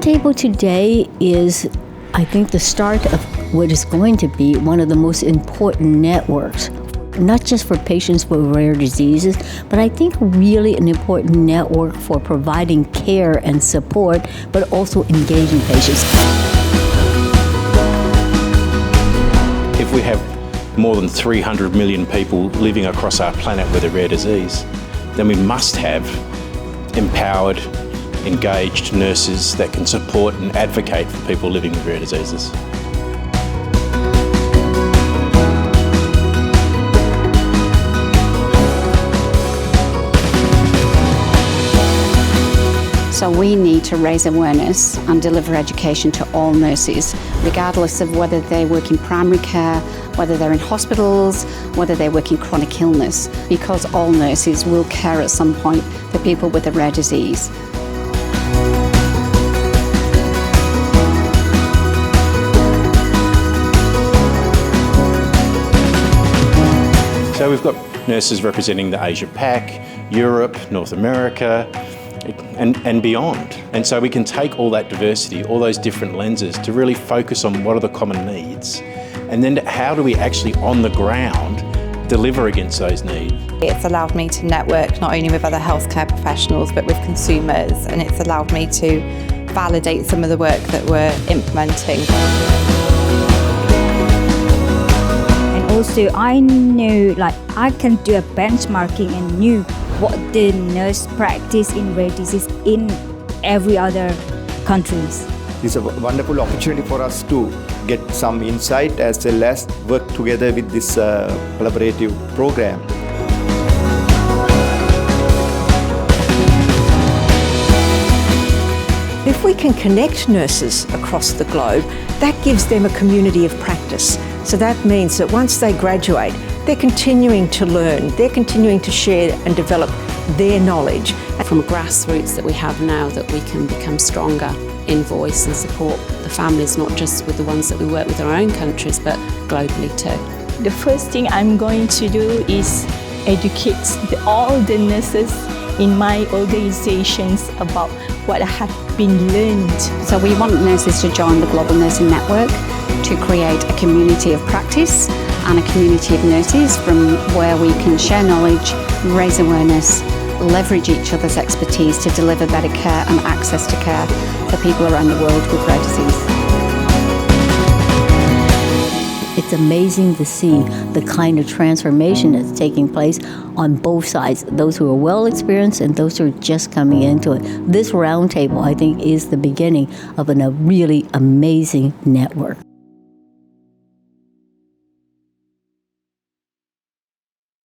roundtable today is, I think, the start of what is going to be one of the most important networks, not just for patients with rare diseases, but I think really an important network for providing care and support, but also engaging patients. If we have more than 300 million people living across our planet with a rare disease, then we must have empowered, engaged nurses that can support and advocate for people living with rare diseases. So we need to raise awareness and deliver education to all nurses, regardless of whether they work in primary care, whether they're in hospitals, whether they work in chronic illness, because all nurses will care at some point for people with a rare disease. So we've got nurses representing the Asia Pac, Europe, North America, and beyond. And so we can take all that diversity, all those different lenses to really focus on what are the common needs, and then how do we actually on the ground deliver against those needs. It's allowed me to network not only with other healthcare professionals but with consumers, and it's allowed me to validate some of the work that we're implementing. And also I knew I can do a benchmarking and knew what the nurse practice in rare disease in every other countries. It's a wonderful opportunity for us to get some insight as well as work together with this collaborative program. If we can connect nurses across the globe, that gives them a community of practice. So that means that once they graduate, they're continuing to learn, they're continuing to share and develop their knowledge. From grassroots that we have now, that we can become stronger in voice and support the families, not just with the ones that we work with in our own countries, but globally too. The first thing I'm going to do is educate all the nurses in my organizations about what have been learned. So we want nurses to join the Global Nursing Network to create a community of practice and a community of nurses from where we can share knowledge, raise awareness, leverage each other's expertise to deliver better care and access to care for people around the world with rare disease. It's amazing to see the kind of transformation that's taking place on both sides, those who are well experienced and those who are just coming into it. This roundtable, I think, is the beginning of a really amazing network.